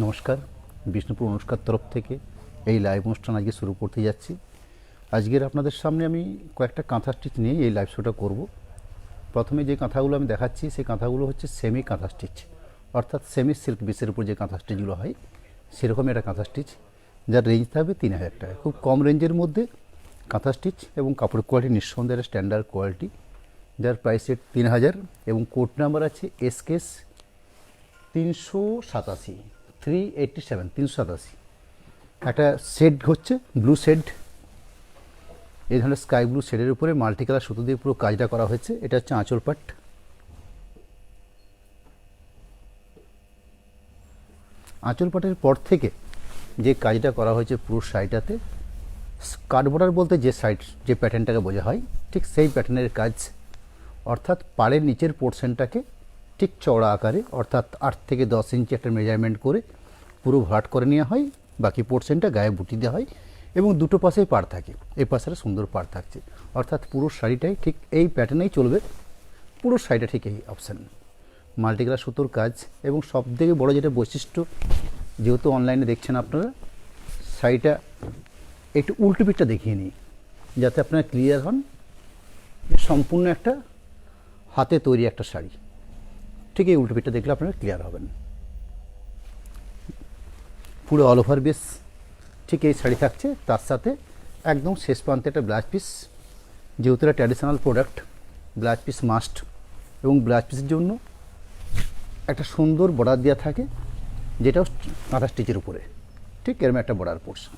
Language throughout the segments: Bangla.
নমস্কার, বিষ্ণুপুর অনুষ্কার তরফ থেকে এই লাইভ অনুষ্ঠান আজকে শুরু করতে যাচ্ছি। আজকের আপনাদের সামনে আমি কয়েকটা কাঁথা স্টিচ নিয়ে এই লাইভ শোটা করব। প্রথমে যে কাঁথাগুলো আমি দেখাচ্ছি সেই কাঁথাগুলো হচ্ছে সেমি কাঁথা স্টিচ, অর্থাৎ সেমি সিল্ক বেসের উপর যে কাঁথা স্টিচগুলো হয় সেরকমই একটা কাঁথা স্টিচ, যার রেঞ্জ থাকবে 3000 টাকা। খুব কম রেঞ্জের মধ্যে কাঁথা স্টিচ এবং কাপড়ের কোয়ালিটি নিঃসন্দেহে স্ট্যান্ডার্ড কোয়ালিটি, যার প্রাইস রেট 3000 এবং কোড নাম্বার আছে SKS 387 387। একটা শেড হচ্ছে ব্লু শেড, এই ধরনের স্কাই ব্লু শেডের উপরে মাল্টি কালার সুতো দিয়ে পুরো কাজটা করা হয়েছে। এটা হচ্ছে আঁচল পাট। আঁচল পাটের পর থেকে যে কাজটা করা হয়েছে পুরো শাড়িটাতে, স্কার্ট বর্ডার বলতে যে সাইড যে প্যাটার্নটাকে বোঝা হয় ঠিক সেই প্যাটার্নের কাজ, অর্থাৎ পাড়ের নিচের পোর্শনটাকে ঠিক চওড়া আকারে অর্থাৎ 8 থেকে 10 ইঞ্চি একটা মেজারমেন্ট করে পুরো ভরাট করে নেওয়া হয়। বাকি পোর্শনটা গায়ে বুটি দেওয়া হয় এবং দুটো পাশেই পাড় থাকে, এই পাশে সুন্দর পাড় থাকছে, অর্থাৎ পুরো শাড়িটাই ঠিক এই প্যাটার্নেই চলবে। পুরো শাড়িটা ঠিক এই অপশান, মাল্টিকালার সুতোর কাজ। এবং সবথেকে বড় যেটা বৈশিষ্ট্য, যেহেতু অনলাইনে দেখছেন আপনারা, শাড়িটা একটু উল্টো পিঠটা দেখিয়ে নিই যাতে আপনারা ক্লিয়ার হন। সম্পূর্ণ একটা হাতে তৈরি একটা শাড়ি, ঠিক এই উল্টো পিঠটা দেখলে আপনারা ক্লিয়ার হবেন। পুরো অল ওভার বেস ঠিক এই শাড়ি থাকছে, তার সাথে একদম শেষ প্রান্তে একটা ব্লাউজ পিস। যেহেতু এটা traditional product, blouse piece must, এবং ব্লাউজ পিসের জন্য একটা সুন্দর বর্ডার দেওয়া থাকে, যেটাও কাঁথা স্টিচের উপরে ঠিক এরকম একটা বর্ডার পোর্শন।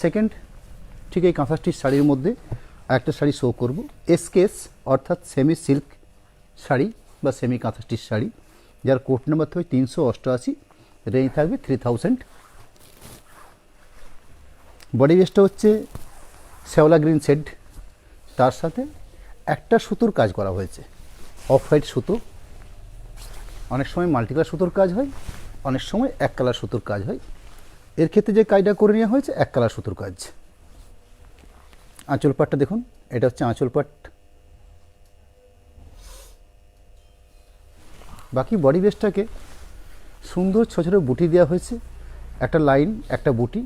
সেকেন্ড, ঠিক এই কাঁথা স্টিচ শাড়ির মধ্যে একটা শাড়ি শো করব, SKS অর্থাৎ সেমি সিল্ক শাড়ি বা সেমি কাঁথা স্টিচ শাড়ি, যার কোড নাম্বার থাকবে 388, রেঞ্জ থাকবে 3000। বডি বেসটা হচ্ছে শ্যাওলা গ্রিন শেড, তার সাথে একটা সুতোর কাজ করা হয়েছে, অফ হোয়াইট সুতো। অনেক সময় মাল্টি কালার সুতোর কাজ হয়, অনেক সময় এক কালার সুতোর কাজ হয়। এর ক্ষেত্রে যে কাজটা করে নেওয়া হয়েছে এক কালার সুতোর কাজ। আঁচল পাটটা দেখুন, এটা হচ্ছে আঁচল পাট। বাকি বডি বেসটাকে সুন্দর ছোটো ছোটো বুটি দেওয়া হয়েছে, একটা লাইন একটা বুটি,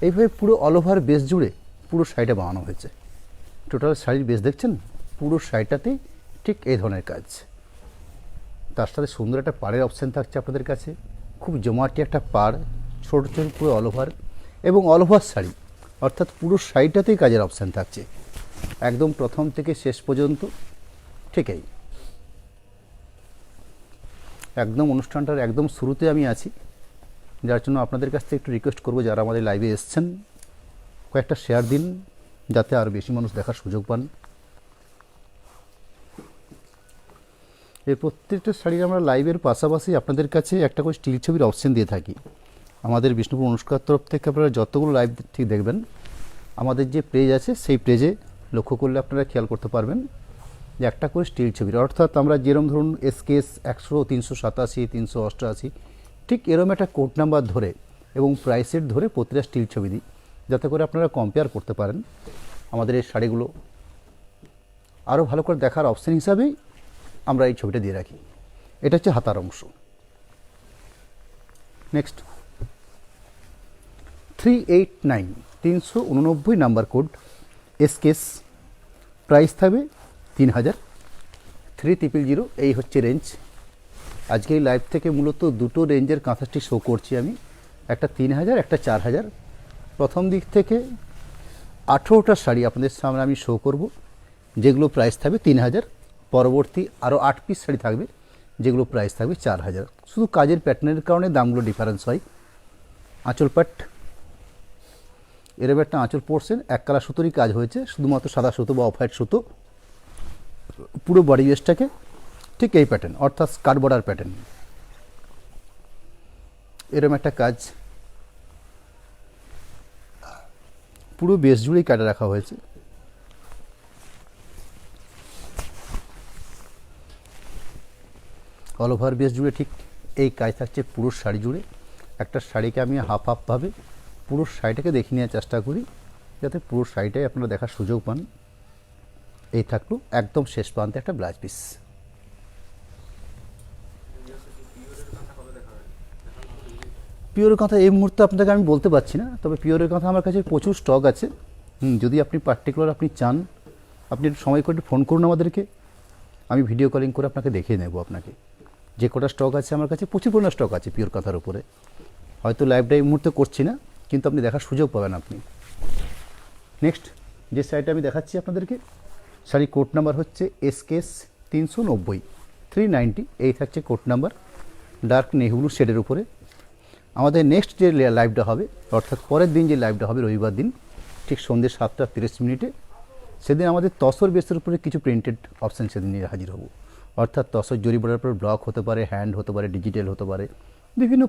এইভাবে পুরো অল ওভার বেস জুড়ে পুরো শাড়িটা বানানো হয়েছে। টোটাল শাড়ির বেস দেখছেন, পুরো শাড়িটাতেই ঠিক এই ধরনের কাজ। তার সাথে সুন্দর একটা পাড়ের অপশান থাকছে আপনাদের কাছে, খুব জমাটি একটা পাড়, ছোটো ছোটো পুরো অল ওভার, এবং অল ওভার শাড়ি, অর্থাৎ পুরো শাড়িটাতেই কাজের অপশান থাকছে একদম প্রথম থেকে শেষ পর্যন্ত। ঠিকই একদম অনুষ্ঠানটার একদম শুরুতে আমি আছি, যার জন্য আপনাদের কাছ থেকে একটু রিকোয়েস্ট করবো, যারা আমাদের লাইভে এসছেন কয়েকটা শেয়ার দিন, যাতে আরও বেশি মানুষ দেখার সুযোগ পান। এই প্রত্যেকটা শাড়ির আমরা লাইভের পাশাপাশি আপনাদের কাছে একটা করে স্টিল ছবির অপশান দিয়ে থাকি। আমাদের বিষ্ণুপুর অনুষ্কার তরফ থেকে আপনারা যতগুলো লাইভ ঠিক দেখবেন, আমাদের যে পেজ আছে সেই পেজে লক্ষ্য করলে আপনারা খেয়াল করতে পারবেন যে একটা করে স্টিল ছবির, অর্থাৎ আমরা যেরকম ধরুন SKS 100 387 388 ঠিক এরকম একটা কোড নাম্বার ধরে এবং প্রাইসের ধরে প্রতিটা স্টিল ছবি দিই, যাতে করে আপনারা কম্পেয়ার করতে পারেন। আমাদের এই শাড়িগুলো আরও ভালো করে দেখার অপশান হিসাবেই আমরা এই ছবিটা দিয়ে রাখি। এটা হচ্ছে হাতার অংশ। Next 389 389 number code, SKS, price থাকবে 3000 3000। এই হচ্ছে রেঞ্জ। আজকে এই লাইভ থেকে মূলত দুটো রেঞ্জের কাঁথা স্টিচ শো করছি আমি, একটা 3000 একটা 4000। প্রথম দিক থেকে 18টা শাড়ি আপনাদের সামনে আমি শো করব, যেগুলো প্রাইস থাকবে 3000। পরবর্তী আরও 8 পিস শাড়ি থাকবে, যেগুলো প্রাইস থাকবে 4000। শুধু কাজের প্যাটার্নের কারণে দামগুলো ডিফারেন্স হয়। আঁচল পাট, এরকম একটা আঁচল পোর্শন, এক কালার সুতোরই কাজ হয়েছে, শুধুমাত্র সাদা সুতো বা অফ হোয়াইট সুতো। পুরো বডি বেসটাকে ঠিক এই প্যাটার্ন, অর্থাৎ স্কার্ট বর্ডার প্যাটার্ন, এরকম একটা কাজ পুরো বেস জুড়েই কাটে রাখা হয়েছে। অল ওভার বেস জুড়ে ঠিক এই কাজ থাকছে পুরো শাড়ি জুড়ে। একটা শাড়িকে আমি হাফ হাফভাবে পুরো শাড়িটাকে দেখিয়ে নেওয়ার চেষ্টা করি, যাতে পুরো শাড়িটাই আপনারা দেখার সুযোগ পান। এই থাকলো একদম শেষ প্রান্তে একটা ব্লাউজ পিস। পিওরের কথা এই মুহূর্তে আপনাকে আমি বলতে পারছি না, তবে পিওরের কথা আমার কাছে প্রচুর স্টক আছে। যদি আপনি পার্টিকুলার আপনি চান, আপনি একটু সময় করে ফোন করুন আমাদেরকে, আমি ভিডিও কলিং করে আপনাকে দেখিয়ে নেব। আপনাকে যে কটা স্টক আছে আমার কাছে, প্রচুর পরিমাণ স্টক আছে পিওর কাঁথার উপরে। হয়তো লাইভটা এই মুহূর্তে করছি না, কিন্তু আপনি দেখার সুযোগ পাবেন আপনি। নেক্সট যে শাড়িটা আমি দেখাচ্ছি আপনাদেরকে, শাড়ি কোড নাম্বার হচ্ছে SKS 390 390, এই থাকছে code number, dark navy blue শেডের উপরে। আমাদের নেক্সট যে লাইভটা হবে, অর্থাৎ পরের দিন যে লাইভটা হবে রবিবার দিন, ঠিক সন্ধ্যে 7:30 সেদিন আমাদের তসর বেসের উপরে কিছু প্রিন্টেড অপশান সেদিন নিয়ে হাজির হব। অর্থাৎ তসর জরি বর্ডার পর ব্লক হতে পারে, হ্যান্ড হতে পারে, ডিজিটাল হতে পারে, বিভিন্ন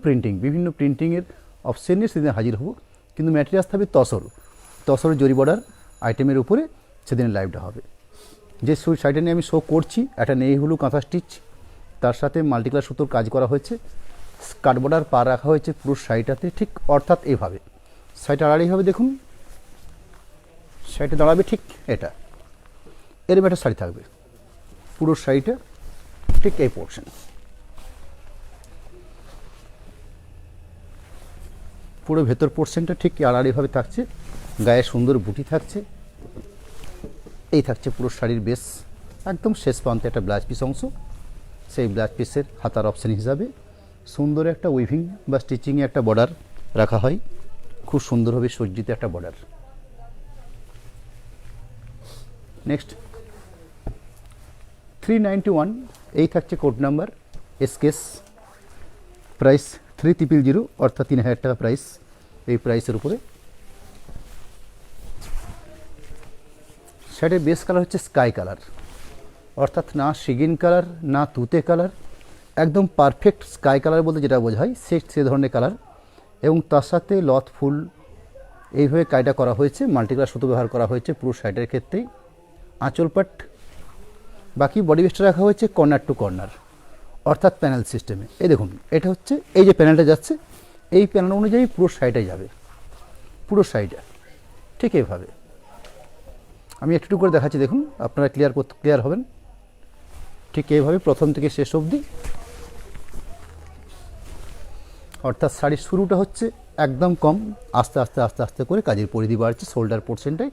প্রিন্টিংয়ের অপশান নিয়ে সেদিন হাজির হব। কিন্তু ম্যাটেরিয়ালস থাকবে তসর জরি বর্ডার আইটেমের উপরে সেদিন লাইভটা হবে। যে শাড়িটা নিয়ে আমি শো করছি, একটা নেই হলু কাঁথা স্টিচ, তার সাথে মাল্টিকালার সুতোর কাজ করা হয়েছে, স্কার্ট বর্ডার পা রাখা হয়েছে পুরো শাড়িটাতে, ঠিক অর্থাৎ এইভাবে শাড়িটা আড়াইভাবে দেখুন, শাড়িটা দাঁড়াবে ঠিক এটা, এরকম একটা শাড়ি থাকবে পুরো শাড়িটা, ঠিক এই পোর্শন, পুরো ভেতর পোর্শনটা ঠিক আড়াআড়িভাবে থাকছে, গায়ে সুন্দর বুটি থাকছে, এই থাকছে পুরো শাড়ির বেস। একদম শেষ প্রান্তে একটা ব্লাউজ পিস অংশ, সেই ব্লাউজ পিসের হাতার অপশান হিসাবে সুন্দর একটা উইভিং বা স্টিচিংয়ে একটা বর্ডার রাখা হয়, খুব সুন্দরভাবে সজ্জিত একটা বর্ডার। নেক্সট 391, এই থাকছে কোড নাম্বার SKS, প্রাইস 3000, অর্থাৎ 3000 টাকা প্রাইস। এই প্রাইসের উপরে শাড়ির বেস কালার হচ্ছে স্কাই কালার, অর্থাৎ না সিগিন কালার না তুতে কালার, একদম পারফেক্ট স্কাই কালার বলতে যেটা বোঝায় সে ধরনের কালার। এবং তার সাথে লথ ফুল এইভাবে কায়দা করা হয়েছে, মাল্টিকালার সুতো ব্যবহার করা হয়েছে পুরো শাড়িটার ক্ষেত্রেই। আঁচল পাট বাকি বডি বেসটা রাখা হয়েছে কর্নার টু কর্নার, অর্থাৎ প্যানেল সিস্টেমে। এই দেখুন, এটা হচ্ছে এই যে প্যানেলটা যাচ্ছে, এই প্যানেল অনুযায়ী পুরো শাড়িটাই যাবে, পুরো শাড়িটা ঠিক এইভাবে। আমি একটু করে দেখাচ্ছি, দেখুন আপনারা ক্লিয়ার হবেন। ঠিক এইভাবে প্রথম থেকে শেষ অবধি, অর্থাৎ শাড়ির শুরুটা হচ্ছে একদম কম, আস্তে আস্তে আস্তে আস্তে করে কাজের পরিধি বাড়ছে, শোল্ডার পোর্শনটাই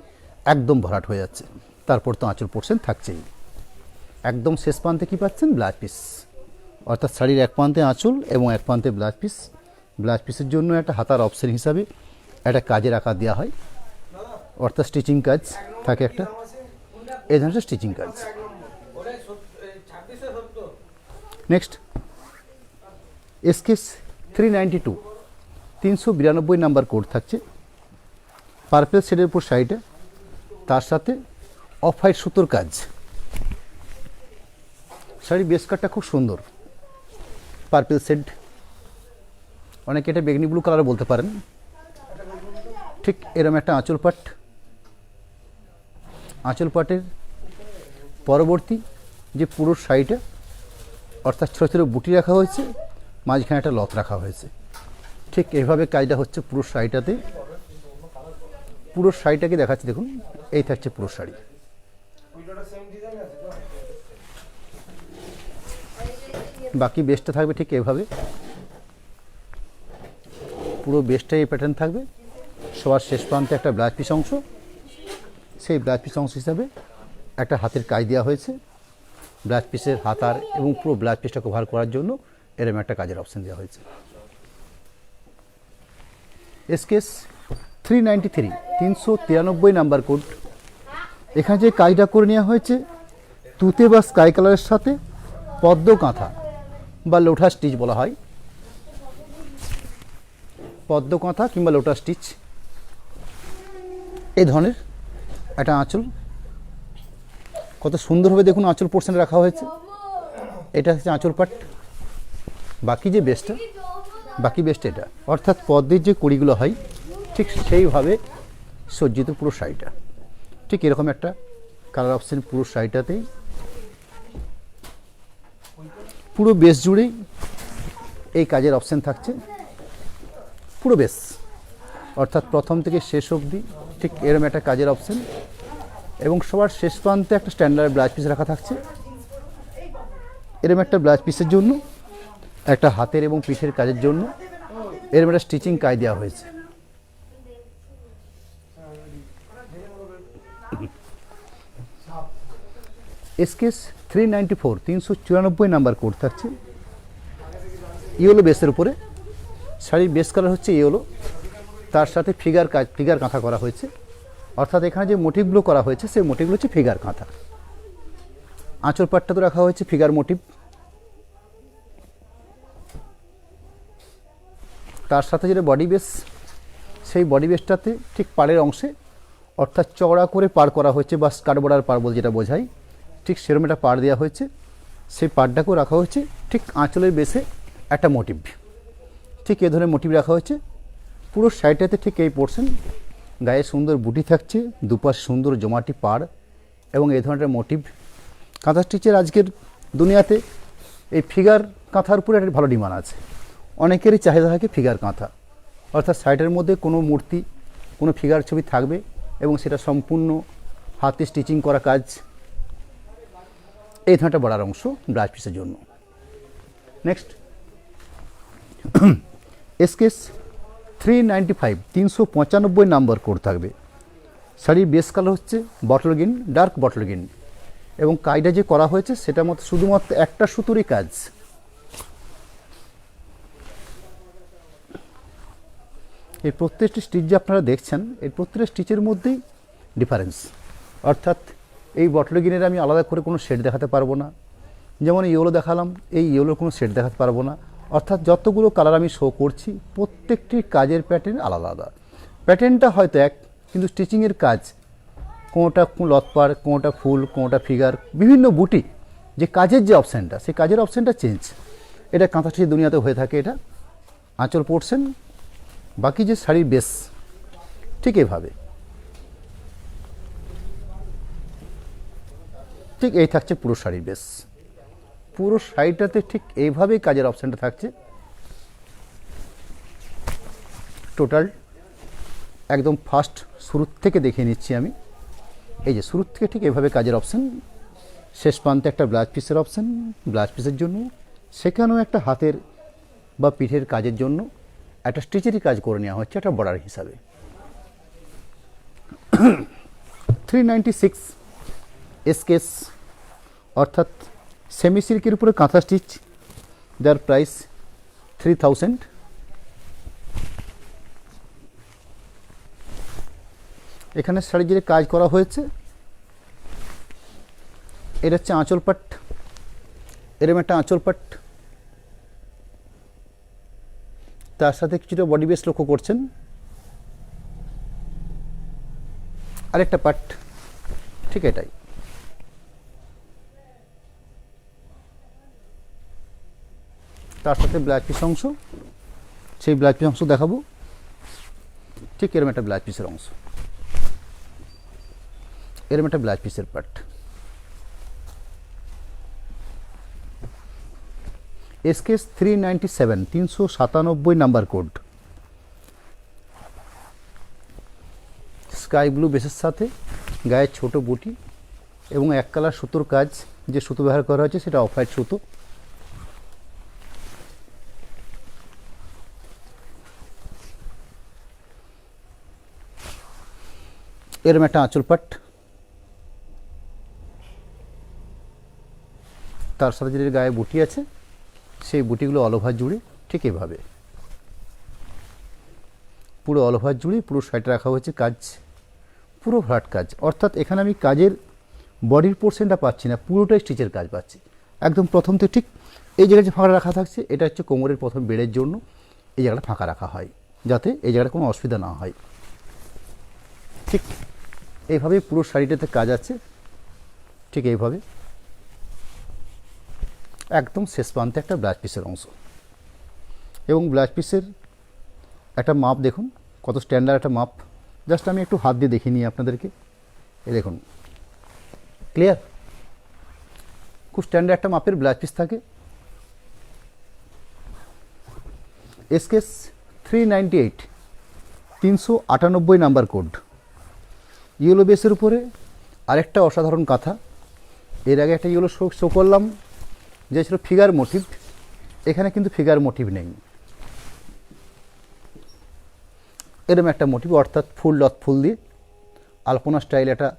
একদম ভরাট হয়ে যাচ্ছে, তারপর তো আঁচল পোর্শন থাকছেই। একদম শেষ প্রান্তে কী পাচ্ছেন, ব্লাউজ পিস, অর্থাৎ শাড়ির এক প্রান্তে আঁচল এবং এক প্রান্তে ব্লাউজ পিস। ব্লাউজ পিসের জন্য একটা হাতার অপশন হিসাবে একটা কাজের আকার দেওয়া হয়, অর্থাৎ স্টিচিং কাজ থাকে একটা, এই ধরনের স্টিচিং কাজ। নেক্সট SKS 392, 392 নাম্বার কোড থাকছে, পার্পেল শেডের উপর শাড়িটা, তার সাথে অফ হোয়াইট সুতোর কাজ। শাড়ির বেস কাটটা খুব সুন্দর, পার্পেল শেড, অনেকে এটা বেগনি ব্লু কালার বলতে পারেন। ঠিক এরকম একটা আঁচল পাটের পরবর্তী যে পুরো শাড়িটা, অর্থাৎ ছোটো ছোটো বুটি রাখা হয়েছে, মাঝখানে একটা লথ রাখা হয়েছে, ঠিক এইভাবে কাজটা হচ্ছে পুরো শাড়িটাতে। পুরো শাড়িটাকে দেখাচ্ছি, দেখুন এই থাকছে পুরো শাড়ি। বাকি বেসটা থাকবে ঠিক এভাবে, পুরো বেসটা এই প্যাটার্ন থাকবে। সবার শেষ প্রান্তে একটা ব্লাউজ পিস অংশ, সেই ব্লাউজ পিস অংশ হিসাবে একটা হাতের কাজ দেওয়া হয়েছে, ব্লাউজ পিসের হাতার এবং পুরো ব্লাউজ পিসটা কভার করার জন্য এরকম একটা কাজের অপশান দেওয়া হয়েছে। SKS 393, 393 number code. এখানে যে কাজটা করে নেওয়া হয়েছে, তুতে বা স্কাই কালারের সাথে পদ্ম কাঁথা বা লোটা স্টিচ বলা হয়, পদ্ম কাঁথা কিংবা লোটা স্টিচ, এই ধরনের একটা আঁচল, কত সুন্দরভাবে দেখুন আঁচল পোর্শনে রাখা হয়েছে। এটা হচ্ছে আঁচল পাট, বাকি বেসটা এটা, অর্থাৎ পদ্মের যে কুড়িগুলো হয় ঠিক সেইভাবে সজ্জিত পুরো শাড়িটা। ঠিক এরকম একটা কালার অপশন পুরো শাড়িটাতেই, পুরো বেস জুড়েই এই কাজের অপশন থাকছে, পুরো বেস, অর্থাৎ প্রথম থেকে শেষ অবধি ঠিক এরকম একটা কাজের অপশন। এবং সবার শেষ প্রান্তে একটা স্ট্যান্ডার্ড ব্লাউজ পিস রাখা থাকছে, এরকম একটা ব্লাউজ পিসের জন্য, একটা হাতের এবং পিঠের কাজের জন্য এরকম একটা স্টিচিং কাজ দেওয়া হয়েছে। এসকেস 394 394 নাম্বার কোড থাকছে ইয়েলো বেসের উপরে। শাড়ির বেস কালার হচ্ছে ইয়েলো, তার সাথে ফিগার কাঁথা করা হয়েছে, অর্থাৎ এখানে যে মোটিভগুলো করা হয়েছে সেই মোটিভগুলো হচ্ছে ফিগার কাঁথা। আঁচল পাটটা তো রাখা হয়েছে ফিগার মোটিভ, তার সাথে যেটা বডি বেস, সেই বডি বেসটাতে ঠিক পাড়ের অংশে অর্থাৎ চওড়া করে পার করা হয়েছে বা স্কার্ট বর্ডার পার বলে যেটা বোঝায়, ঠিক সেরকম একটা পাড় দেওয়া হয়েছে। সেই পাড়টাকেও রাখা হয়েছে ঠিক আঁচলের বেসে একটা মোটিভ, ঠিক এ ধরনের মোটিভ রাখা হয়েছে। পুরো শাড়িটাতে ঠিক এই পোর্শন, গায়ে সুন্দর বুটি থাকছে, দুপাশ সুন্দর জমাটি পাড় এবং এই ধরনের মোটিভ। কাঁথা স্টিচের আজকের দুনিয়াতে এই ফিগার কাঁথার উপরে একটা ভালো ডিমান্ড আছে, অনেকেরই চাহিদা থাকে ফিগার কাঁথা, অর্থাৎ শাড়িটার মধ্যে কোনো মূর্তি, কোনো ফিগার ছবি থাকবে এবং সেটা সম্পূর্ণ হাতে স্টিচিং করা কাজ। এই ধরনের বড়ার অংশ ব্লাউজ পিসের জন্য। নেক্সট এসকেস 395 395 নাম্বার কোড থাকবে। শাড়ির বেস কালার হচ্ছে bottle green, dark bottle green, এবং কাজটা যে করা হয়েছে সেটা মতো শুধুমাত্র একটা সুতোরই কাজ। এই প্রত্যেকটি স্টিচ যে আপনারা দেখছেন, এই প্রত্যেকটা স্টিচের মধ্যেই ডিফারেন্স, অর্থাৎ এই বটল গ্রিনের আমি আলাদা করে কোনো শেড দেখাতে পারবো না, যেমন ইয়েলো দেখালাম, এই ইয়েলোর কোনো শেড দেখাতে পারবো না। অর্থাৎ যতগুলো কালার আমি শো করছি প্রত্যেকটি কাজের প্যাটার্ন আলাদা আলাদা। প্যাটার্নটা হয়তো এক, কিন্তু স্টিচিংয়ের কাজ কোনোটা লতপাড়, কোনোটা ফুল, কোনোটা ফিগার, বিভিন্ন বুটি, যে কাজের যে অপশানটা সেই কাজের অপশানটা চেঞ্জ। এটা কাঁথা স্টিচ দুনিয়াতে হয়ে থাকে। এটা আঁচল পোর্শন, বাকি যে শাড়ির বেস ঠিক এভাবে, ঠিক এই থাকছে পুরো শাড়ির বেস। পুরো শাড়িটাতে ঠিক এইভাবেই কাজের অপশানটা থাকছে। টোটাল একদম ফার্স্ট শুরুর থেকে দেখিয়ে নিচ্ছি আমি। এই যে শুরুর থেকে ঠিক এইভাবে কাজের অপশান, শেষ প্রান্তে একটা ব্লাউজ পিসের অপশান, ব্লাউজ পিসের জন্য সেখানেও একটা হাতের বা পিঠের কাজের জন্য একটা স্টিচেরই কাজ করে নেওয়া হচ্ছে একটা বর্ডার হিসাবে। 396 এসকেস, অর্থাৎ সেমি সিল্কের উপরে কাঁথা স্টিচ, যার প্রাইস 3000। এখানে শাড়ি যে কাজ করা হয়েছে এটা হচ্ছে আঁচল পাট, এরকম একটা আঁচল পাট, তার সাথে কিছুটা বডি বেস লক্ষ্য করছেন, আরেকটা পাট ঠিক এটাই। তার সাথে ব্লাউজ পিস অংশ, সেই ব্লাউজ পিস অংশ দেখাবো, ঠিক এরকম একটা ব্লাউজ পিসের অংশ, এরকম একটা ব্লাউজ পিসের পাট। এসকেস 397 397 নাম্বার কোড, স্কাই ব্লু বেসের সাথে গায়ে ছোট বুটি এবং এক কালার সুতোর কাজ, যে সুতো ব্যবহার করা হয়েছে সেটা অফ হোয়াইট সুতো। এরম একটা আঁচল পাট, তার সাথে যে গায়ে বুটি আছে সেই বুটিগুলো অল ওভার জুড়ে ঠিক এভাবে পুরো অল ওভার জুড়ে পুরো শাড়িটা রাখা হয়েছে কাজ, পুরো ফ্ল্যাট কাজ। অর্থাৎ এখানে আমি কাজের বডির পোর্শনটা পাচ্ছি না, পুরোটাই স্টিচের কাজ পাচ্ছি। একদম প্রথম থেকে ঠিক এই জায়গায় যে ফাঁকা রাখা থাকছে এটা হচ্ছে কোমরের প্রথম বেড়ের জন্য এই জায়গাটা ফাঁকা রাখা হয়, যাতে এই জায়গাটা কোনো অসুবিধা না হয়। ঠিক এইভাবে পুরো শাড়িটাতে কাজ আছে, ঠিক এইভাবে একদম শেষ প্রান্তে একটা ব্লাউজ পিসের অংশ, এবং ব্লাউজ পিসের একটা মাপ দেখুন কত স্ট্যান্ডার্ড একটা মাপ। জাস্ট আমি একটু হাত দিয়ে দেখিয়ে নিই আপনাদেরকে। এই দেখুন, ক্লিয়ার, খুব স্ট্যান্ডার্ড একটা মাপের ব্লাউজ পিস থাকে। এসকেস 398 398 নাম্বার কোড, ইয়েলো বেসের উপরে আরেকটা অসাধারণ কাঁথা। এর আগে একটা ইয়েলো শো করলাম যে ছিল ফিগার মোটিভ, এখানে কিন্তু ফিগার মোটিভ নেই। এরকম একটা মোটিভ, অর্থাৎ ফুল ডট ফুল দিয়ে আলপনা স্টাইল একটা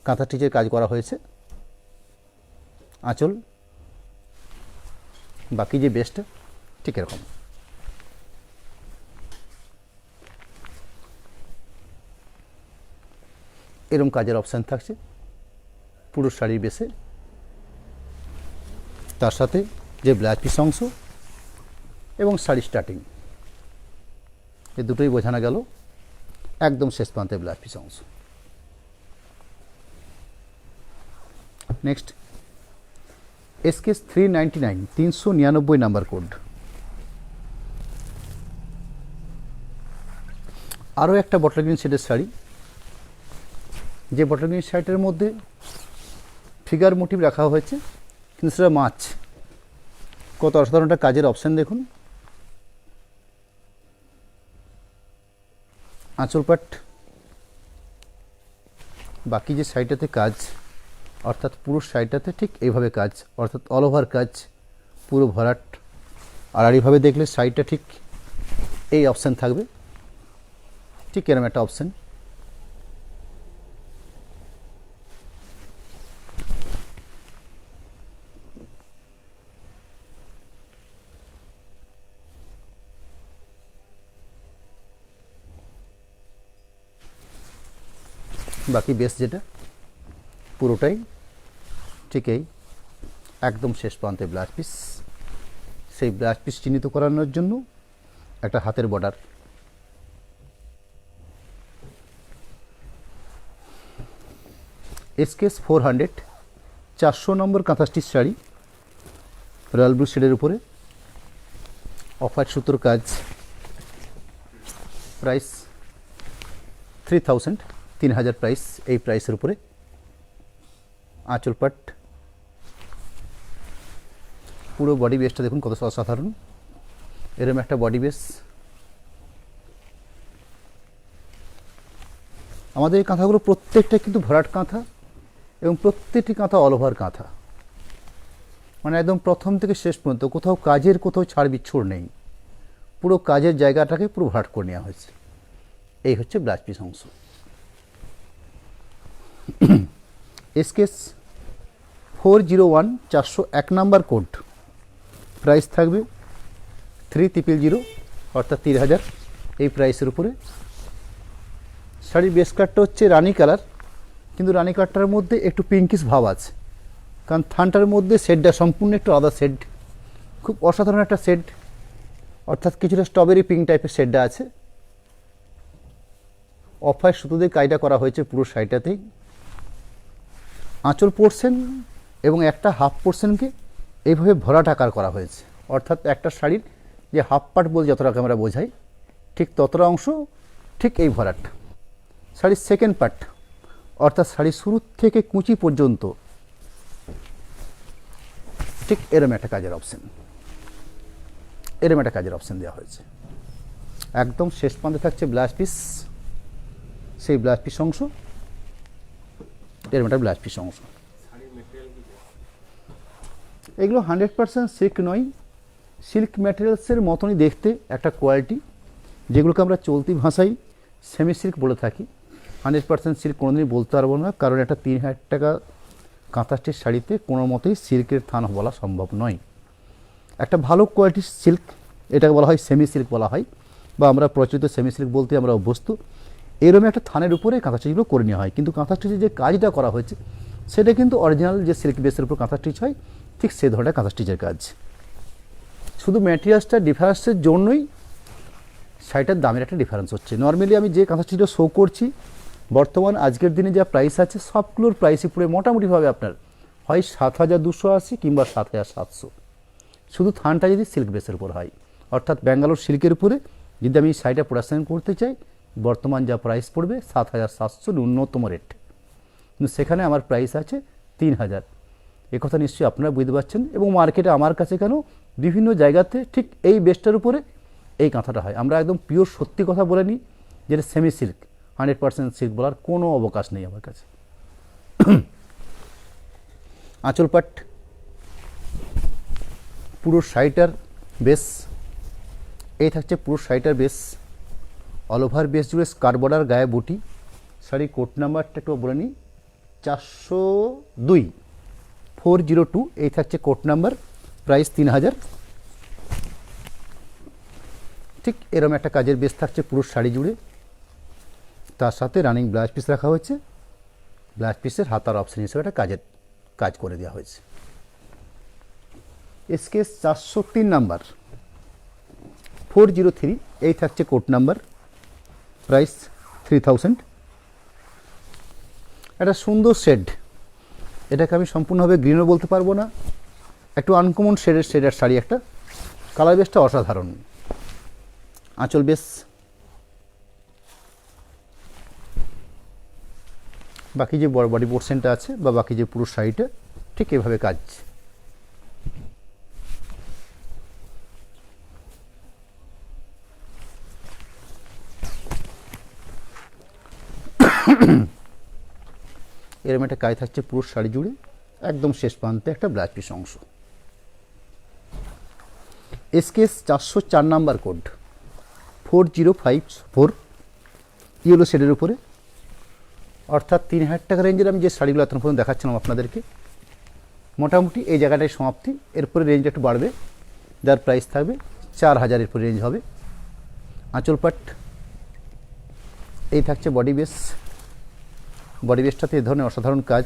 কাঁথা স্টিচের কাজ করা হয়েছে। আঁচল, বাকি যে বেস্টটা ঠিক এরকম। এরকম কাজের অপশান থাকছে পুরো শাড়ির বেসে। তার সাথে যে ব্লাউজ পিস অংশ এবং শাড়ি স্টার্টিং, এই দুটোই বোঝানো গেল একদম শেষ প্রান্তে ব্লাউজ পিস অংশ। Next SKS 399, 399 number code. আরও একটা বটল গ্রিন শেডের শাড়ি, যে বটল গ্রিন শাড়িটার মধ্যে ফিগার মোটিভ রাখা হয়েছে, কিন্তু সেটা মাছ। কত অসাধারণ একটা কাজের অপশান দেখুন। আঁচল পাট, বাকি যে শাড়িটাতে কাজ, অর্থাৎ পুরো শাড়িটাতে ঠিক এইভাবে কাজ, অর্থাৎ অল ওভার কাজ, পুরো ভরাট। আর এইভাবে দেখলে শাড়িটা ঠিক এই অপশান থাকবে, ঠিক এরকম একটা অপশান। বাকি বেস যেটা পুরোটাই ঠিক এই একদম শেষ প্রান্তে ব্লাউজ পিস। সেই ব্লাউজ পিস চিহ্নিত করানোর জন্য একটা হাতের বর্ডার। এসকেএস 400, 400 নম্বর কাঁথা স্টিচ শাড়ি, রয়্যাল ব্লু শেডের উপরে অফ হোয়াইট সুতোর কাজ। Price 3000, 3000 price. এই প্রাইসের উপরে আঁচল পাট, পুরো বডি বেসটা দেখুন কত অসাধারণ। এরকম একটা বডি বেস। আমাদের এই কাঁথাগুলো প্রত্যেকটা কিন্তু ভরাট কাঁথা এবং প্রত্যেকটি কাঁথা অল ওভার কাঁথা, মানে একদম প্রথম থেকে শেষ পর্যন্ত কোথাও কাজের কোথাও ছাড় বিচ্ছুর নেই, পুরো কাজের জায়গাটাকে পুরো ভরাট করে নেওয়া হয়েছে। এই হচ্ছে ব্লাউজ পিস অংশ। SKS 401, 401 number code. প্রাইস থাকবে 3000, অর্থাৎ 3000। এই প্রাইসের উপরে শাড়ির বেস কাটটা হচ্ছে রানি কালার, কিন্তু রানি কালারটার মধ্যে একটু পিঙ্কিশ ভাব আছে, কারণ থানটার মধ্যে শেডটা সম্পূর্ণ একটু আলাদা শেড, খুব অসাধারণ একটা শেড, অর্থাৎ কিছুটা স্ট্রবেরি পিঙ্ক টাইপের শেডটা আছে। অফ হোয়াইট সুতো দিয়ে কাজটা করা হয়েছে পুরো শাড়িটাতেই। আঁচল পোর্শন এবং একটা হাফ পোর্শনকে এইভাবে ভরাট আকার করা হয়েছে, অর্থাৎ একটা শাড়ির যে হাফ পার্ট বলে যতটা আমরা বোঝাই, ঠিক ততটা অংশ ঠিক এই ভরাট। শাড়ির সেকেন্ড পার্ট, অর্থাৎ শাড়ির শুরু থেকে কুঁচি পর্যন্ত ঠিক এরম একটা কাজের অপশান, এরম একটা কাজের অপশান দেওয়া হয়েছে। একদম শেষ প্রান্তে থাকছে ব্লাউজ পিস, সেই ব্লাউজ পিস অংশ, এরম একটা ব্লাউজ পিস অংশ। এগুলো 100% সিল্ক নয়, সিল্ক ম্যাটেরিয়ালসের মতনই দেখতে একটা কোয়ালিটি, যেগুলোকে আমরা চলতি ভাষায় সেমি সিল্ক বলে থাকি। 100% সিল্ক কোনোদিনই বলতে পারবো না, কারণ একটা 3000 টাকা কাঁথা স্টিচ শাড়িতে কোনো মতেই সিল্কের থান বলা সম্ভব নয়। একটা ভালো কোয়ালিটির সিল্ক, এটাকে বলা হয় সেমি সিল্ক বলা হয়, বা আমরা প্রচলিত সেমি সিল্ক বলতে আমরা অভ্যস্ত। এরকম একটা থানের উপরে কাঁথা স্টিচগুলো করে নেওয়া হয়, কিন্তু কাঁথা স্টিচের যে কাজটা করা হয়েছে সেটা কিন্তু অরিজিনাল যে সিল্ক বেসের উপর কাঁথা স্টিচ হয় ঠিক সেই ধরনের কাঁথা স্টিচের কাজ। শুধু ম্যাটেরিয়ালসটা ডিফারেন্সের জন্যই শাড়িটার দামের একটা ডিফারেন্স হচ্ছে। নর্মালি আমি যে কাঁথা স্টিচটা শো করছি বর্তমান আজকের দিনে যা প্রাইস আছে সবগুলোর প্রাইসই পুরো মোটামুটিভাবে আপনার হয় 7280 কিংবা 7700, শুধু থানটা যদি সিল্ক বেসের উপর হয়, অর্থাৎ ব্যাঙ্গালোর সিল্কের উপরে যদি আমি শাড়িটা প্রোডাকশন করতে চাই বর্তমান যা প্রাইস পড়বে 7700 ন্যূনতম রেট, কিন্তু সেখানে আমার প্রাইস আছে 3000। একথা নিশ্চয়ই আপনারা বুঝতে পারছেন। এবং মার্কেটে আমার কাছে কেন বিভিন্ন জায়গাতে ঠিক এই বেসটার উপরে এই কাঁথাটা হয়। আমরা একদম পিওর সত্যি কথা বলে নিই, যেটা সেমি সিল্ক, 100% সিল্ক বলার কোনো অবকাশ নেই আমার কাছে। আঁচল পাট, পুরো শাড়িটার বেস এই থাকছে, পুরো শাড়িটার বেস অল ওভার বেস জুড়ে স্কার্ট বর্ডার, গায়ে বুটি। শাড়ির কোড নাম্বারটা একটু বলে নিই, 402 402, এই থাকছে কোড নাম্বার। প্রাইস 3000। ঠিক এরকম একটা কাজের বেস থাকছে পুরো শাড়ি জুড়ে। তার সাথে রানিং ব্লাউজ পিস রাখা হয়েছে। ব্লাউজ পিসের হাতার অপশন হিসেবে একটা কাজ করে দেওয়া হয়েছে। এসকেএস 403 নাম্বার 403, এই থাকছে কোড নাম্বার। প্রাইস 3000। একটা সুন্দর শেড, এটাকে আমি সম্পূর্ণভাবে গ্রিনও বলতে পারবো না, একটু আনকমন শেডের শাড়ি একটা। কালার বেসটা অসাধারণ। আঁচল বেস, বাকি যে বডি পোর্শনটা আছে বা বাকি যে পুরো শাড়িটা ঠিক এভাবে কাজ। এরকম একটা কাজ থাকছে পুরো শাড়ি জুড়ে, একদম শেষ প্রান্তে একটা ব্লাউজ পিস অংশ। এসকেএস 404 নাম্বার কোড 4054, ইয়েলো শেডের উপরে। অর্থাৎ 3000 টাকা রেঞ্জের আমি যে শাড়িগুলো এতক্ষণ পর্যন্ত দেখাচ্ছিলাম আপনাদেরকে, মোটামুটি এই জায়গাটায় সমাপ্তি। এরপরে রেঞ্জটা একটু বাড়বে, যার প্রাইস থাকবে 4000 এরপরে রেঞ্জ হবে। আঁচল পাট, এই থাকছে বডি বেস। বডি বেসটাতে এ ধরনের অসাধারণ কাজ,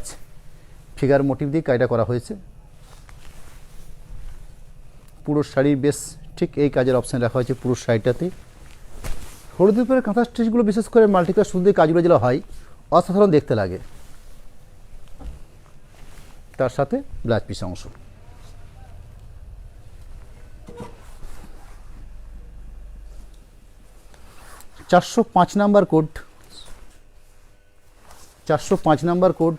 ফিগার মোটিভ দিয়ে কাজটা করা হয়েছে। পুরো শাড়ির বেস ঠিক এই কাজের অপশান রাখা হয়েছে পুরো শাড়িটাতে। হলুদের উপরে কাঁথা স্টিচগুলো, বিশেষ করে মাল্টিকালার সুতো দিয়ে কাজগুলো যেগুলো হয়, অসাধারণ দেখতে লাগে। তার সাথে ব্লাউজ পিস অংশ। চারশো নাম্বার কোড 405 নাম্বার কোড,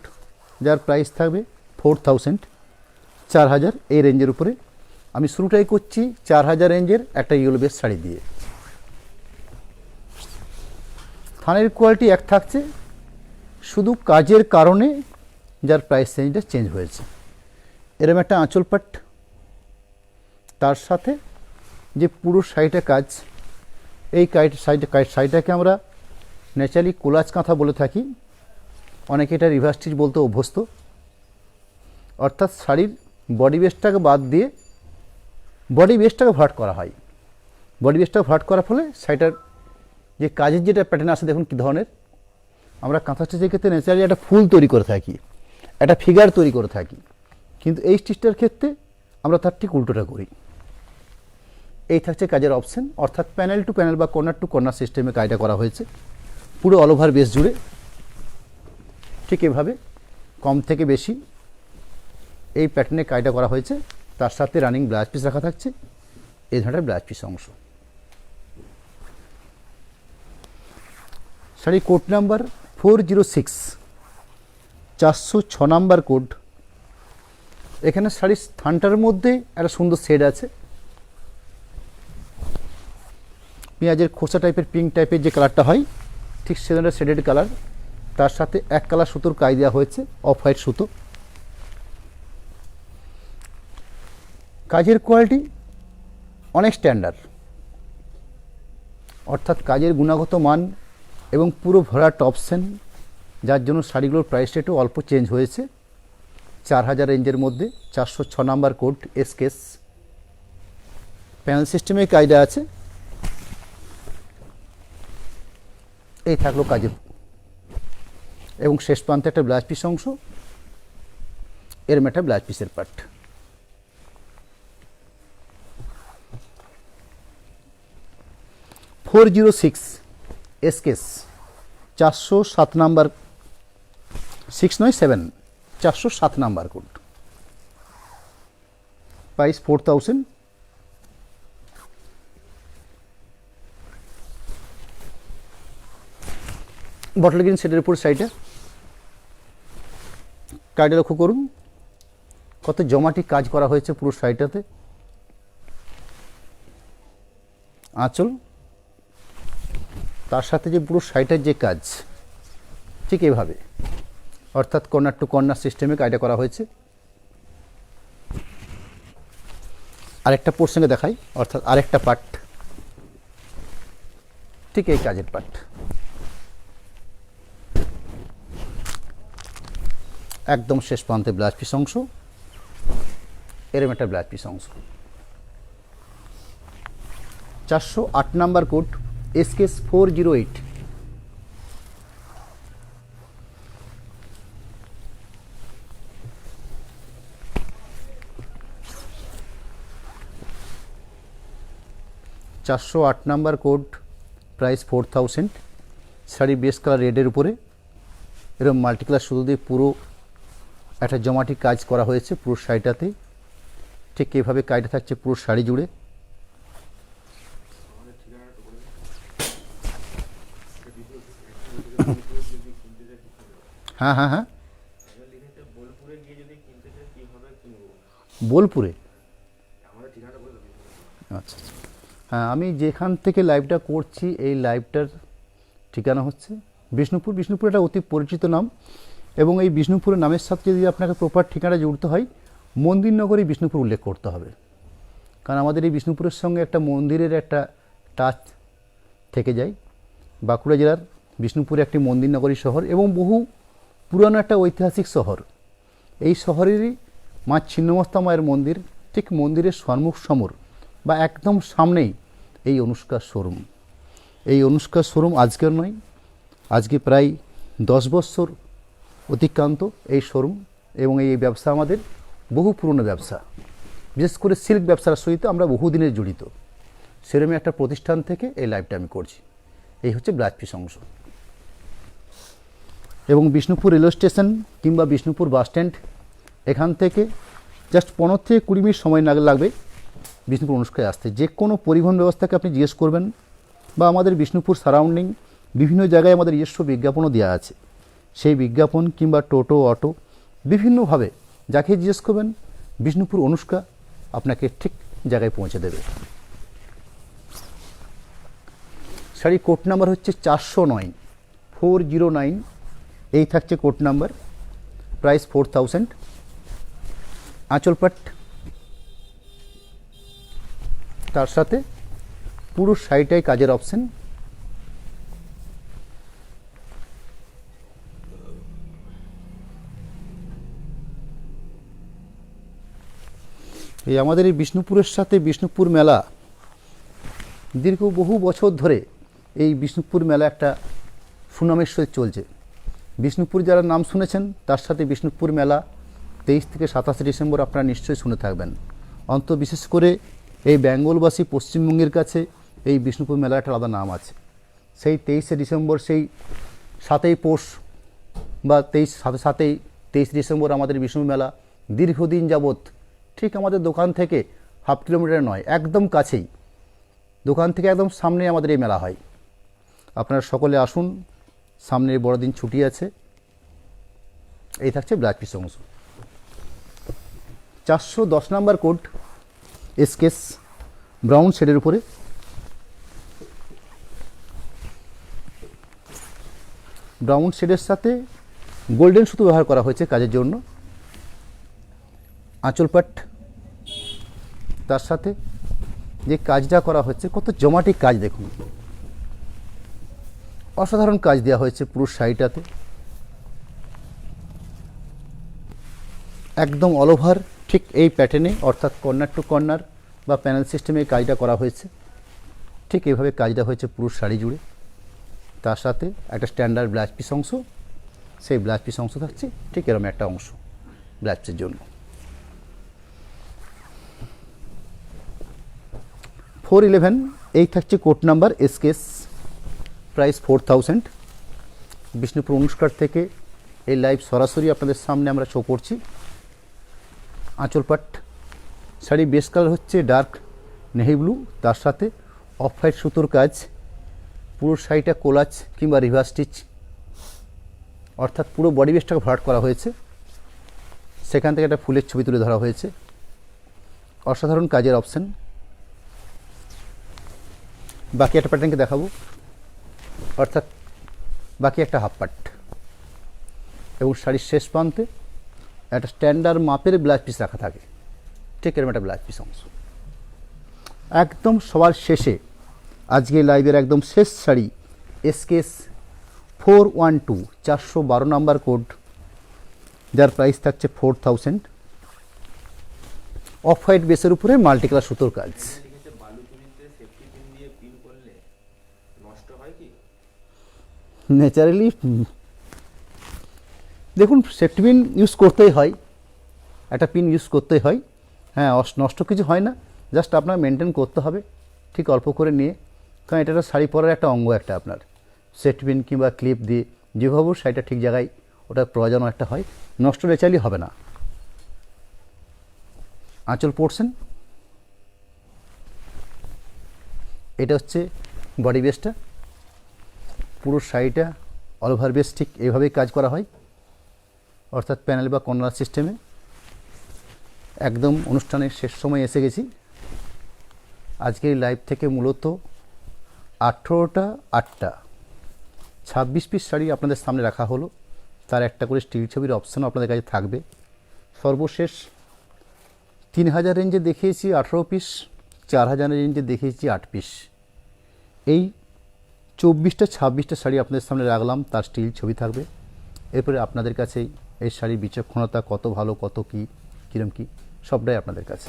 যার প্রাইস থাকবে 4000, 4000 এই রেঞ্জের উপরে। আমি শুরুটাই করছি 4000 রেঞ্জের একটা ইয়েলো বেস শাড়ি দিয়ে। থানের কোয়ালিটি এক থাকছে, শুধু কাজের কারণে যার প্রাইস রেঞ্জটা চেঞ্জ হয়েছে। এরকম একটা আঁচল পাট, তার সাথে যে পুরো শাড়িটা কাজ, এই শাড়িটাকে আমরা ন্যাচারালি কোলাজ কাঁথা বলে থাকি, অনেকে এটা রিভার্স স্টিচ বলতে অভ্যস্ত। অর্থাৎ শাড়ির বডি বেসটাকে বাদ দিয়ে বডি বেসটাকে ভরাট করা হয়। বডি বেসটাকে ভরাট করার ফলে শাড়িটার যে কাজের যেটা প্যাটার্ন আসে, দেখুন কী ধরনের। আমরা কাঁথা স্টিচের ক্ষেত্রে ন্যাচারালি একটা ফুল তৈরি করে থাকি, একটা ফিগার তৈরি করে থাকি, কিন্তু এই স্টিচটার ক্ষেত্রে আমরা তার ঠিক উল্টোটা করি। এই থাকছে কাজের অপশন, অর্থাৎ প্যানেল টু প্যানেল বা কর্নার টু কর্নার সিস্টেমে কাজটা করা হয়েছে পুরো অল ওভার বেস জুড়ে। ঠিক এভাবে কম থেকে বেশি এই প্যাটার্নে কাজটা করা হয়েছে। তার সাথে রানিং ব্লাউজ পিস রাখা থাকছে, এই ধরনের ব্লাউজ পিস অংশ। Sari code number 406, 406 number code. এখানে শাড়ির স্থানটার মধ্যে একটা সুন্দর শেড আছে, পেঁয়াজের খোসা টাইপের পিঙ্ক টাইপের যে কালারটা হয়, ঠিক সে ধরনের শেডেড কালার। তার সাথে এক কালার সুতোর কাজ দেওয়া হয়েছে, অফ হোয়াইট সুতো। কাজের কোয়ালিটি অনেক স্ট্যান্ডার্ড, অর্থাৎ কাজের গুণগত মান এবং পুরো ভরাট অপশন, যার জন্য শাড়িগুলোর প্রাইসটা একটু অল্প চেঞ্জ হয়েছে। 4000 রেঞ্জের মধ্যে 406 নাম্বার কোড এসকেএস। প্যানেল সিস্টেমে কাজটা আছে। এই থাকলো কাজের, এবং শেষ প্রান্তে একটা ব্লাউজ পিস অংশ, এরম একটা ব্লাউজ পিসের পার্ট। (406) এসকেএস 407 নাম্বার, 6 নয় 7, 407 number code. Price 4000। Bottle green শেডের উপর সাইডে কাজটা লক্ষ্য করুন, কত জমাটি কাজ করা হয়েছে পুরো শাড়িটাতে। আঁচল, তার সাথে যে পুরো শাড়িটার যে কাজ, ঠিক এভাবে, অর্থাৎ কর্নার টু কর্নার সিস্টেমে কাজটা করা হয়েছে। আরেকটা পোর্শনে দেখাই, অর্থাৎ আরেকটা পার্ট। ঠিক এই কাজের পার্ট। একদম শেষ প্রান্তে ব্লাউজ পিস অংশ, এরম একটা ব্লাউজ পিস অংশ। 408 নাম্বার কোড SKS 408। চারশো 8 number code, price 4000। Sari base colour রেডের উপরে এরকম মাল্টি কালার সুতো দিয়ে পুরো একটা জমাটি কাজ করা হয়েছে পুরো শাড়িটাতে। ঠিক এইভাবে কাজটা থাকছে পুরো শাড়ি জুড়ে। হ্যাঁ হ্যাঁ হ্যাঁ, বোলপুরে। আচ্ছা, হ্যাঁ, আমি যেখান থেকে লাইভটা করছি এই লাইভটার ঠিকানা হচ্ছে বিষ্ণুপুর। বিষ্ণুপুর একটা অতি পরিচিত নাম, এবং এই বিষ্ণুপুরের নামের সাথে যদি আপনাকে প্রপার ঠিকানা জুড়তে হয় মন্দিরনগরী বিষ্ণুপুর উল্লেখ করতে হবে, কারণ আমাদের এই বিষ্ণুপুরের সঙ্গে একটা মন্দিরের একটা টাচ থেকে যায়। বাঁকুড়া জেলার বিষ্ণুপুর একটি মন্দিরনগরী শহর এবং বহু পুরানো একটা ঐতিহাসিক শহর। এই শহরেরই মা ছিন্নমস্তা মায়ের মন্দির, ঠিক মন্দিরের সম্মুখ সমর বা একদম সামনেই এই অনুষ্কা শোরুম। এই অনুষ্কা শোরুম আজকের নয়, আজকে প্রায় 10 বছর অতিক্রান্ত এই শোরুম, এবং এই ব্যবসা আমাদের বহু পুরনো ব্যবসা। বিশেষ করে সিল্ক ব্যবসার সহিত আমরা বহুদিনের জড়িত। সেরকমই একটা প্রতিষ্ঠান থেকে এই লাইভটা আমি করছি। এই হচ্ছে ব্লাউজ পিস অংশ। এবং বিষ্ণুপুর রেলওয়ে স্টেশন কিংবা বিষ্ণুপুর বাস স্ট্যান্ড, এখান থেকে জাস্ট 15 থেকে 20 মিনিট সময় লাগবে বিষ্ণুপুর অনুষ্কায় আসতে। যে কোনো পরিবহন ব্যবস্থাকে আপনি জিজ্ঞেস করবেন, বা আমাদের বিষ্ণুপুর সারাউন্ডিং বিভিন্ন জায়গায় আমাদের নিজস্ব বিজ্ঞাপনও দেওয়া আছে। সেই বিজ্ঞাপন কিংবা টোটো, অটো, বিভিন্নভাবে যাকে জিজ্ঞেস করবেন বিষ্ণুপুর অনুষ্কা আপনাকে ঠিক জায়গায় পৌঁছে দেবে। শাড়ি কোড নাম্বার হচ্ছে 409, 409। এই থাকছে কোড নাম্বার, প্রাইস 4000। আঁচল পাট, তার সাথে পুরো শাড়িটাই কাজের অপশন। এই আমাদের এই বিষ্ণুপুরের সাথে বিষ্ণুপুর মেলা দীর্ঘ বহু বছর ধরে এই বিষ্ণুপুর মেলা একটা সুনামের সহিত চলছে। বিষ্ণুপুর যারা নাম শুনেছেন তার সাথে বিষ্ণুপুর মেলা 23 থেকে 27 ডিসেম্বর আপনারা নিশ্চয়ই শুনে থাকবেন। বিশেষ করে এই বেঙ্গলবাসী পশ্চিমবঙ্গের কাছে এই বিষ্ণুপুর মেলার একটা আলাদা নাম আছে। সেই 23শে ডিসেম্বর, সেই 7ই পৌষ বা 23 ডিসেম্বর আমাদের বিষ্ণুপুর মেলা দীর্ঘদিন যাবৎ ঠিক আমাদের দোকান থেকে হাফ কিলোমিটার নয়, একদম কাছেই, দোকান থেকে একদম সামনে আমাদের এই মেলা হয়। আপনারা সকলে আসুন, সামনে বড়দিন ছুটি আছে। এই থাকছে ব্লাউজ পিস অংশ। 410 নাম্বার কোড SKS ব্রাউন শেডের উপরে। ব্রাউন শেডের সাথে গোল্ডেন সুতো ব্যবহার করা হয়েছে কাজের জন্য। আঁচল পাট, তার সাথে যে কাজটা করা হচ্ছে কত জমাটি কাজ দেখুন, অসাধারণ কাজ দেওয়া হয়েছে পুরো শাড়িটাতে। একদম অল ওভার ঠিক এই প্যাটার্নে, অর্থাৎ কর্নার টু কর্নার বা প্যানেল সিস্টেমে কাজটা করা হয়েছে। ঠিক এইভাবে কাজটা হয়েছে পুরো শাড়ি জুড়ে। তার সাথে একটা স্ট্যান্ডার্ড ব্লাউজ পিস অংশ, সেই ব্লাউজ পিস অংশ থাকছে ঠিক এরকম একটা অংশ ব্লাউজ পিসের জন্য। 411 এই থাকছে code number SKS, price 4000। Bishnupur অনুষ্কার থেকে এই লাইভ সরাসরি আপনাদের সামনে আমরা শো করছি। আঁচল পাট, শাড়ি বেস কালার হচ্ছে ডার্ক নেভি ব্লু, তার সাথে অফ হোয়াইট সুতোর কাজ। পুরো শাড়িটা কোলাজ কিংবা রিভার্স স্টিচ, অর্থাৎ পুরো বডি বেসটাকে ভরাট করা হয়েছে। সেখান থেকে একটা ফুলের ছবি তুলে ধরা হয়েছে। অসাধারণ কাজের অপশন। বাকি একটা প্যাটার্নকে দেখাবো, অর্থাৎ বাকি একটা হাফ পাট, এবং শাড়ির শেষ প্রান্তে একটা স্ট্যান্ডার্ড মাপের ব্লাউজ পিস রাখা থাকে। ঠিক এরকম একটা ব্লাউজ পিস অংশ। একদম সবার শেষে আজকে লাইভের একদম শেষ শাড়ি এসকেএস 412 412 নাম্বার কোড, যার প্রাইস থাকছে 4000। অফ হোয়াইট বেসের উপরে মাল্টি কালার সুতোর কাজ। ন্যাচারালি দেখুন, সেফটি পিন ইউজ করতেই হয়, একটা পিন ইউজ করতেই হয়। হ্যাঁ, নষ্ট কিছু হয় না, জাস্ট আপনার মেনটেন করতে হবে ঠিক অল্প করে নিয়ে, কারণ এটা একটা শাড়ি পরার একটা অঙ্গ, একটা আপনার সেফটি পিন কিংবা ক্লিপ দিয়ে যেভাবে শাড়িটা ঠিক জায়গায় ওটা প্রয়োজন একটা হয়, নষ্ট ন্যাচারালি হবে না। আঁচল পোর্শন, এটা হচ্ছে বডি বেসটা, পুরো শাড়িটা অল ওভার বেস ঠিক এইভাবেই কাজ করা হয়, অর্থাৎ প্যানেল বা কর্নার সিস্টেমে। একদম অনুষ্ঠানের শেষ সময় এসে গেছি। আজকের লাইভ থেকে মূলত 18টা 8টা 26 পিস শাড়ি আপনাদের সামনে রাখা হলো, তার একটা করে স্টিল ছবির অপশানও আপনাদের কাছে থাকবে। সর্বশেষ 3000 রেঞ্জে দেখিয়েছি 18 পিস, 4000 রেঞ্জে দেখিয়েছি 8 পিস। এই 24টা 26টা শাড়ি আপনাদের সামনে রাখলাম, তার স্টিল ছবি থাকবে। এরপরে আপনাদের কাছেই এই শাড়ির বিচক্ষণতা কত ভালো, কত কীরকম কী সবটাই আপনাদের কাছে।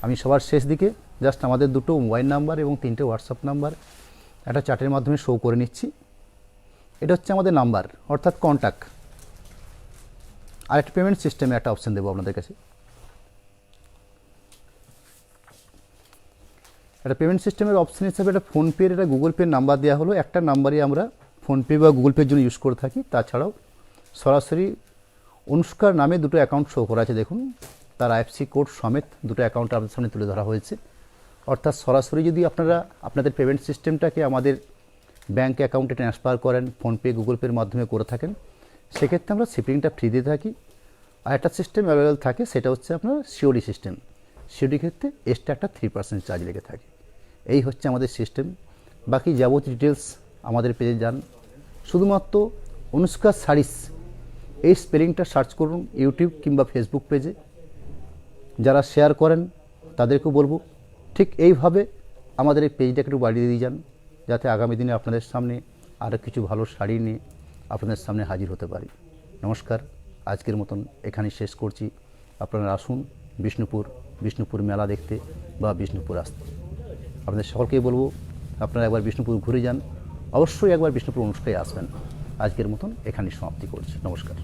আমি সবার শেষ দিকে জাস্ট আমাদের দুটো মোবাইল নাম্বার এবং 3টে হোয়াটসঅ্যাপ নাম্বার একটা চার্টের মাধ্যমে শো করে নিচ্ছি। এটা হচ্ছে আমাদের নাম্বার, অর্থাৎ কন্ট্যাক্ট। আর একটা পেমেন্ট সিস্টেমে একটা অপশান দেবো আপনাদের কাছে। একটা পেমেন্ট সিস্টেমের অপশান হিসাবে একটা ফোনপের, এটা গুগল পের নাম্বার দেওয়া হলো। একটা নাম্বারই আমরা ফোনপে বা গুগল পের জন্য ইউজ করে থাকি। তাছাড়াও সরাসরি অনুষ্কার নামে দুটো অ্যাকাউন্ট শো করা আছে, দেখুন তার আইএফসি কোড সমেত দুটো অ্যাকাউন্ট আপনাদের সামনে তুলে ধরা হয়েছে। অর্থাৎ সরাসরি যদি আপনারা আপনাদের পেমেন্ট সিস্টেমটাকে আমাদের ব্যাঙ্ক অ্যাকাউন্টে ট্রান্সফার করেন, ফোনপে গুগল পের মাধ্যমে করে থাকেন, সেক্ষেত্রে আমরা শিপিংটা ফ্রি দিয়ে থাকি। আর একটা সিস্টেম অ্যাভেলেবেল থাকে, সেটা হচ্ছে আপনার সিওডি সিস্টেম। সিওডি ক্ষেত্রে এক্সট্রা একটা 3% চার্জ লেগে থাকে। এই হচ্ছে আমাদের সিস্টেম। বাকি যাবতীয় ডিটেলস আমাদের পেজে যান, শুধুমাত্র অনুষ্কা শাড়িস এই স্পেলিংটা সার্চ করুন ইউটিউব কিংবা ফেসবুক পেজে। যারা শেয়ার করেন তাদেরকেও বলবো ঠিক এইভাবে আমাদের এই পেজটাকে একটু বাড়িয়ে দিয়ে যান, যাতে আগামী দিনে আপনাদের সামনে আরও কিছু ভালো শাড়ি নিয়ে আপনাদের সামনে হাজির হতে পারি। নমস্কার, আজকের মতন এখানেই শেষ করছি। আপনারা আসুন বিষ্ণুপুর মেলা দেখতে বা বিষ্ণুপুর আসতে। আপনাদের সকলকেই বলবো আপনারা একবার বিষ্ণুপুর ঘুরে যান, অবশ্যই একবার বিষ্ণুপুর অনুষ্ঠানে আসবেন। আজকের মতন এখানেই সমাপ্তি করছি। নমস্কার।